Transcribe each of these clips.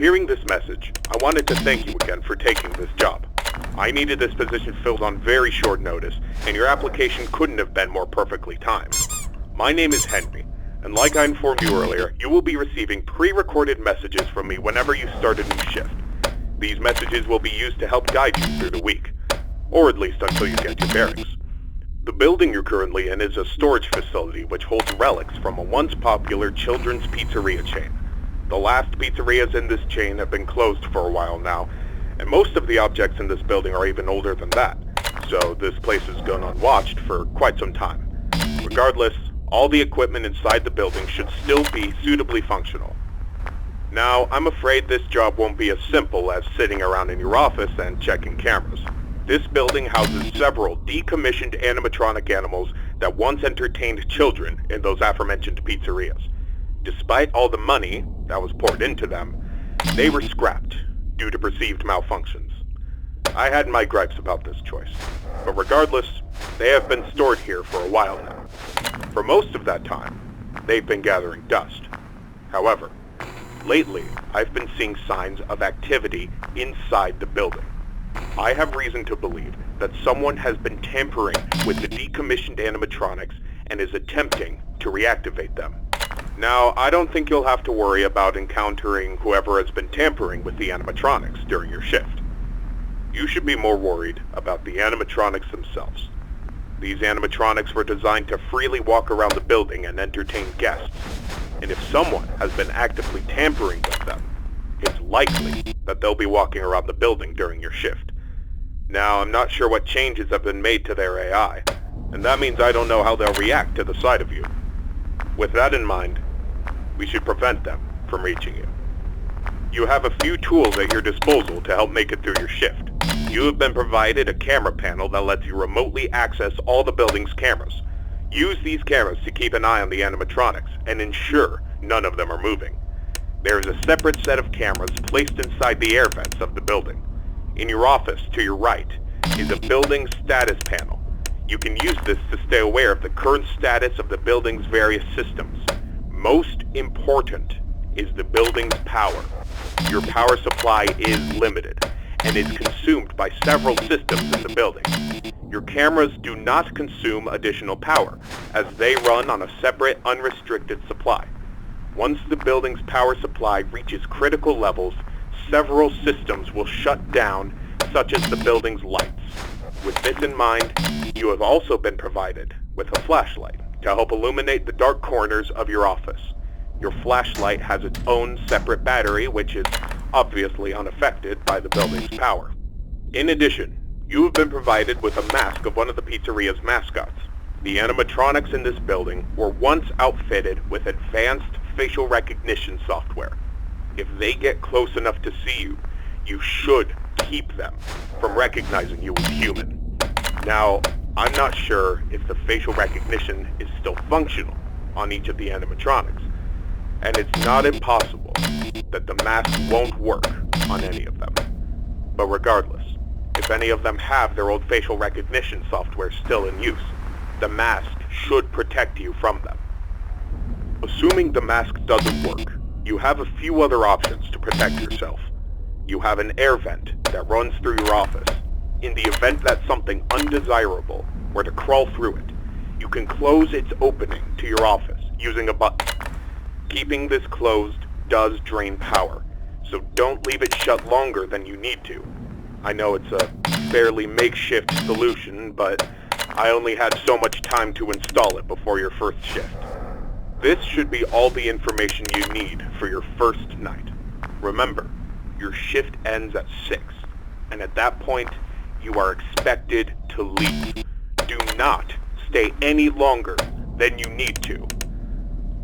hearing this message, I wanted to thank you again for taking this job. I needed this position filled on very short notice, and your application couldn't have been more perfectly timed. My name is Henry, and like I informed you earlier, you will be receiving pre-recorded messages from me whenever you start a new shift. These messages will be used to help guide you through the week, or at least until you get your bearings. The building you're currently in is a storage facility which holds relics from a once popular children's pizzeria chain. The last pizzerias in this chain have been closed for a while now, and most of the objects in this building are even older than that, so this place has gone unwatched for quite some time. Regardless, all the equipment inside the building should still be suitably functional. Now, I'm afraid this job won't be as simple as sitting around in your office and checking cameras. This building houses several decommissioned animatronic animals that once entertained children in those aforementioned pizzerias. Despite all the money that was poured into them, they were scrapped due to perceived malfunctions. I had my gripes about this choice, but regardless, they have been stored here for a while now. For most of that time, they've been gathering dust. However, lately, I've been seeing signs of activity inside the building. I have reason to believe that someone has been tampering with the decommissioned animatronics and is attempting to reactivate them. Now, I don't think you'll have to worry about encountering whoever has been tampering with the animatronics during your shift. You should be more worried about the animatronics themselves. These animatronics were designed to freely walk around the building and entertain guests, and if someone has been actively tampering with them, it's likely that they'll be walking around the building during your shift. Now, I'm not sure what changes have been made to their AI, and that means I don't know how they'll react to the sight of you. With that in mind, we should prevent them from reaching you. You have a few tools at your disposal to help make it through your shift. You have been provided a camera panel that lets you remotely access all the building's cameras. Use these cameras to keep an eye on the animatronics and ensure none of them are moving. There is a separate set of cameras placed inside the air vents of the building. In your office to your right is a building status panel. You can use this to stay aware of the current status of the building's various systems. Most important is the building's power. Your power supply is limited and is consumed by several systems in the building. Your cameras do not consume additional power, as they run on a separate, unrestricted supply. Once the building's power supply reaches critical levels, several systems will shut down, such as the building's lights. With this in mind, you have also been provided with a flashlight to help illuminate the dark corners of your office. Your flashlight has its own separate battery, which is obviously unaffected by the building's power. In addition, you have been provided with a mask of one of the pizzeria's mascots. The animatronics in this building were once outfitted with advanced facial recognition software. If they get close enough to see you, you should keep them from recognizing you as human. Now, I'm not sure if the facial recognition is still functional on each of the animatronics, and it's not impossible that the mask won't work on any of them. But regardless, if any of them have their old facial recognition software still in use, the mask should protect you from them. Assuming the mask doesn't work, you have a few other options to protect yourself. You have an air vent that runs through your office. In the event that something undesirable were to crawl through it, you can close its opening to your office using a button. Keeping this closed does drain power, so don't leave it shut longer than you need to. I know it's a fairly makeshift solution, but I only had so much time to install it before your first shift. This should be all the information you need for your first night. Remember, your shift ends at 6, and at that point, you are expected to leave. Do not stay any longer than you need to.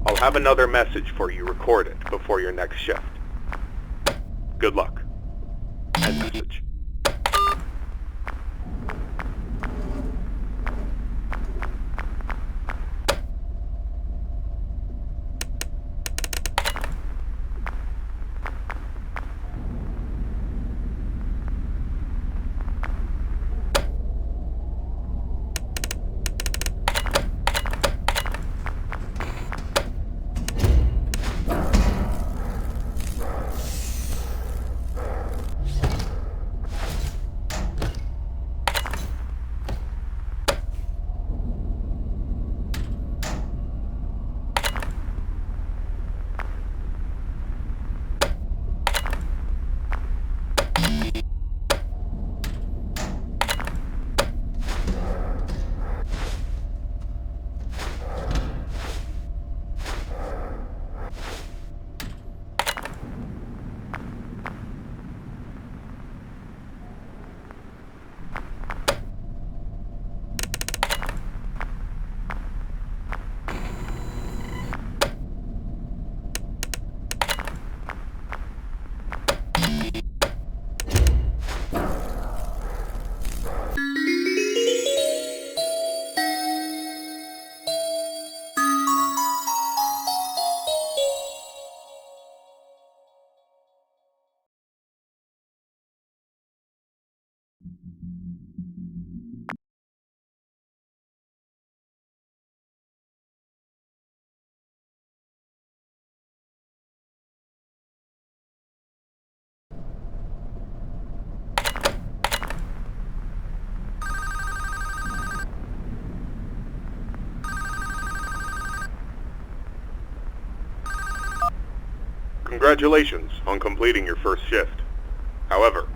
I'll have another message for you recorded before your next shift. Good luck. End message. Congratulations on completing your first shift. However,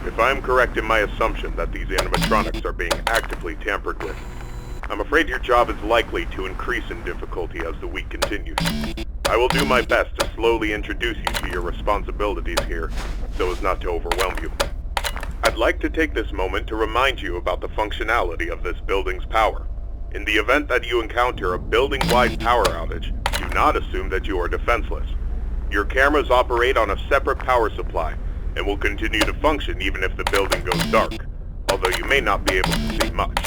if I am correct in my assumption that these animatronics are being actively tampered with, I'm afraid your job is likely to increase in difficulty as the week continues. I will do my best to slowly introduce you to your responsibilities here, so as not to overwhelm you. I'd like to take this moment to remind you about the functionality of this building's power. In the event that you encounter a building-wide power outage, do not assume that you are defenseless. Your cameras operate on a separate power supply, and will continue to function even if the building goes dark, although you may not be able to see much.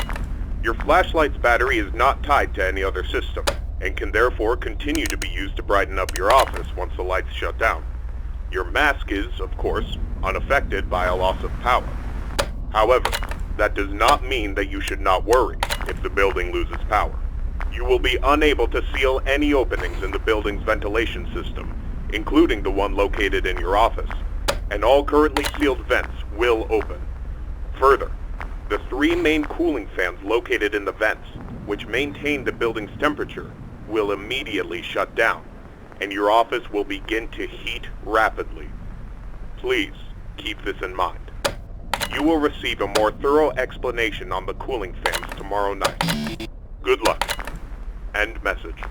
Your flashlight's battery is not tied to any other system, and can therefore continue to be used to brighten up your office once the lights shut down. Your mask is, of course, unaffected by a loss of power. However, that does not mean that you should not worry if the building loses power. You will be unable to seal any openings in the building's ventilation system, including the one located in your office, and all currently sealed vents will open. Further, the 3 main cooling fans located in the vents, which maintain the building's temperature, will immediately shut down, and your office will begin to heat rapidly. Please keep this in mind. You will receive a more thorough explanation on the cooling fans tomorrow night. Good luck. End message.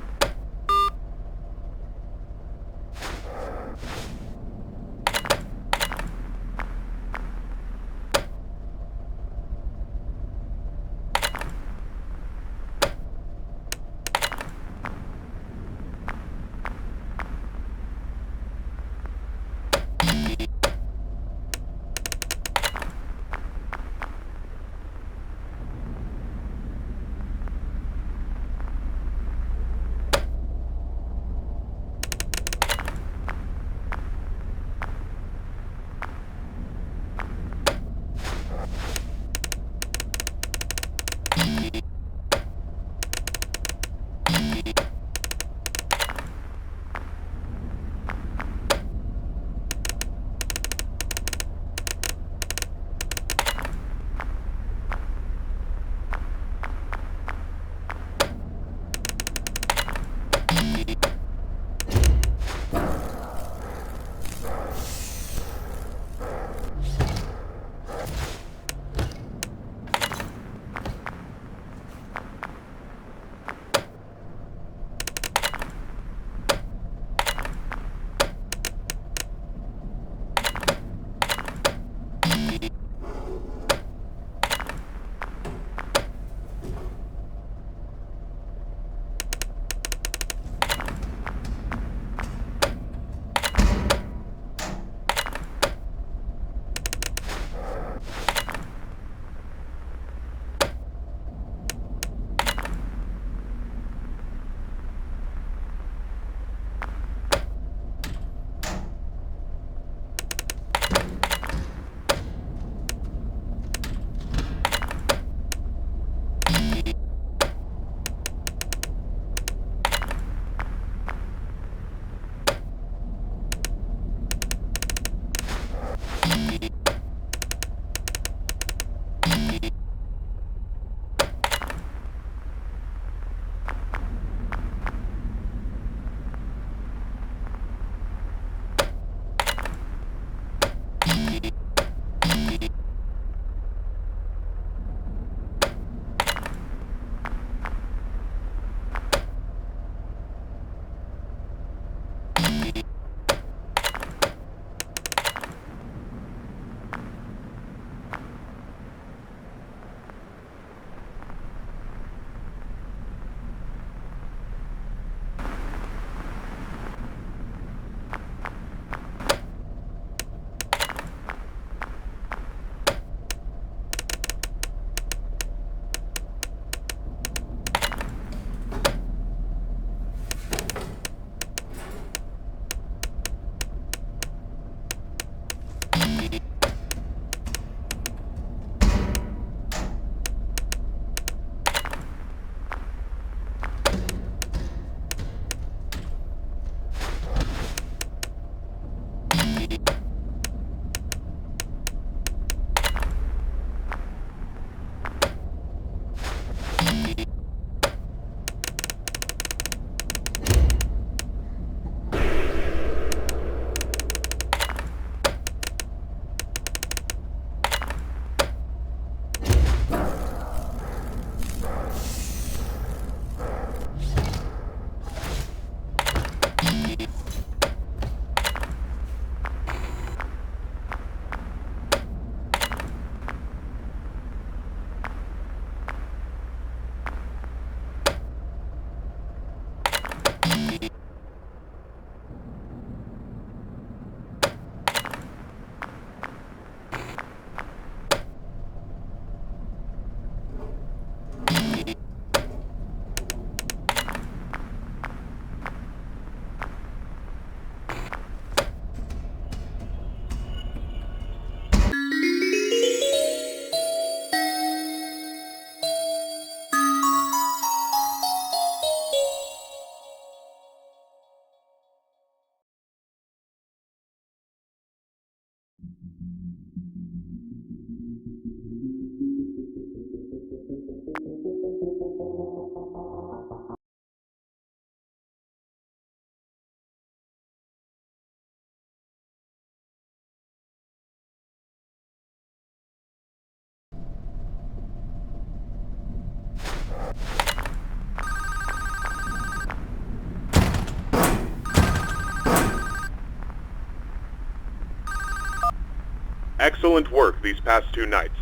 Excellent work these past 2 nights.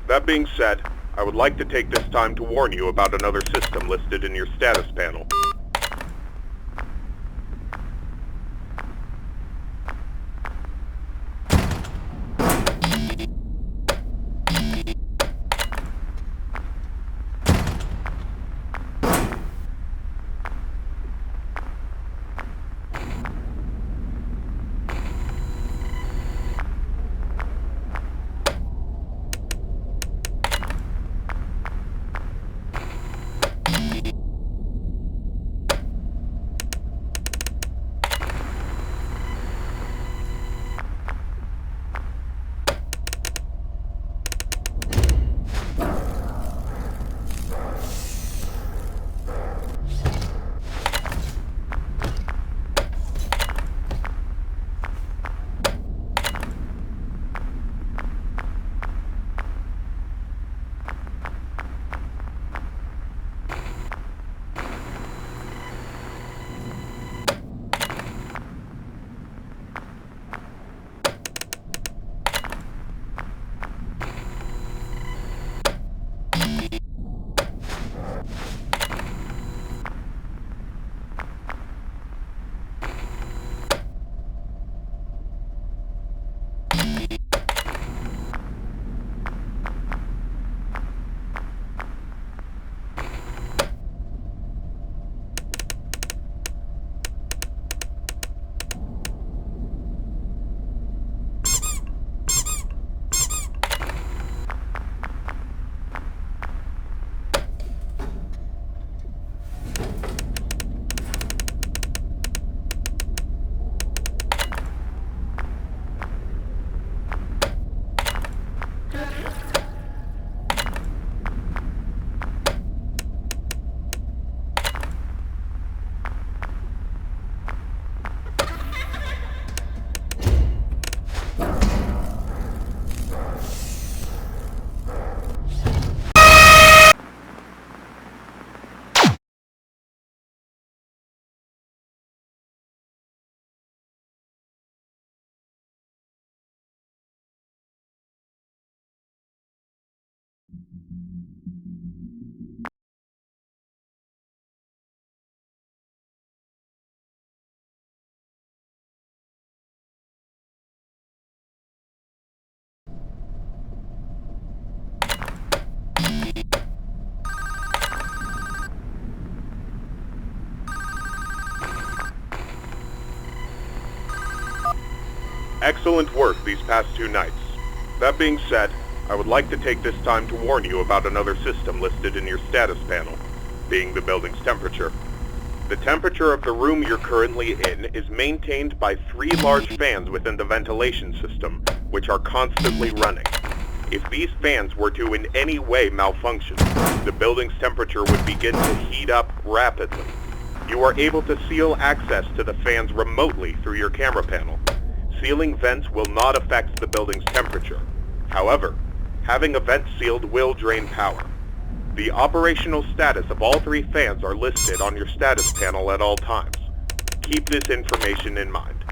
That being said, I would like to take this time to warn you about another system listed in your status panel. Excellent work these past 2 nights. That being said, I would like to take this time to warn you about another system listed in your status panel, being the building's temperature. The temperature of the room you're currently in is maintained by 3 large fans within the ventilation system, which are constantly running. If these fans were to in any way malfunction, the building's temperature would begin to heat up rapidly. You are able to seal access to the fans remotely through your camera panel. Sealing vents will not affect the building's temperature. However, having a vent sealed will drain power. The operational status of all 3 fans are listed on your status panel at all times. Keep this information in mind.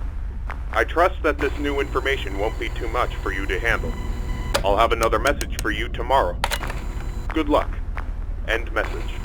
I trust that this new information won't be too much for you to handle. I'll have another message for you tomorrow. Good luck. End message.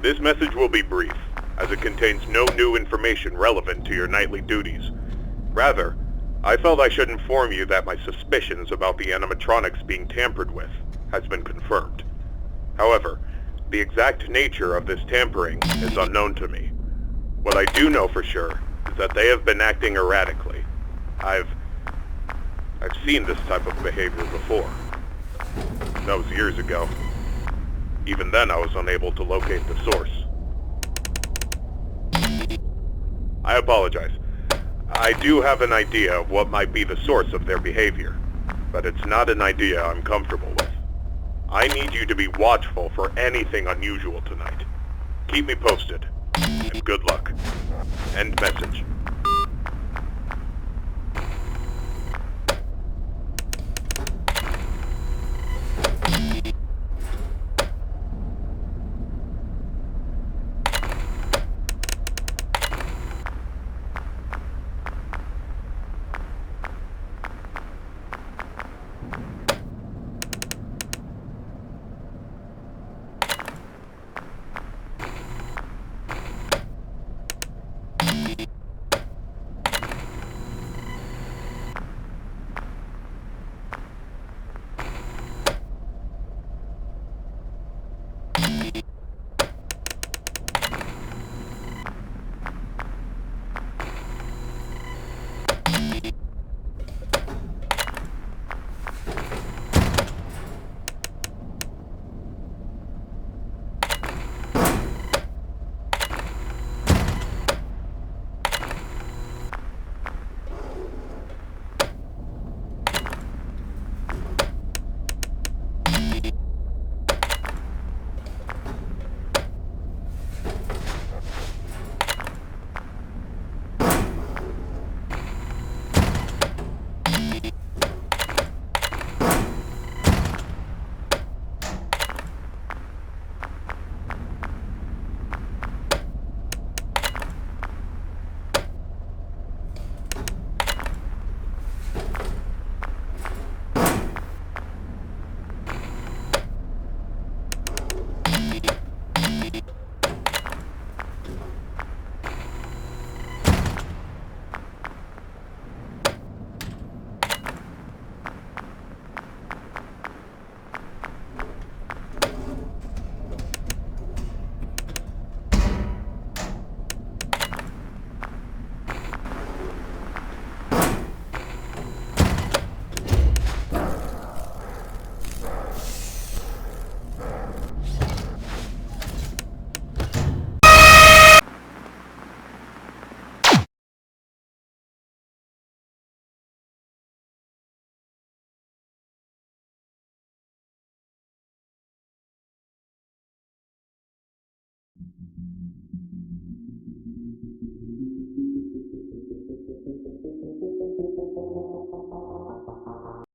This message will be brief, as it contains no new information relevant to your nightly duties. Rather, I felt I should inform you that my suspicions about the animatronics being tampered with has been confirmed. However, the exact nature of this tampering is unknown to me. What I do know for sure is that they have been acting erratically. I've seen this type of behavior before. That was years ago. Even then, I was unable to locate the source. I apologize. I do have an idea of what might be the source of their behavior, but it's not an idea I'm comfortable with. I need you to be watchful for anything unusual tonight. Keep me posted, and good luck. End message.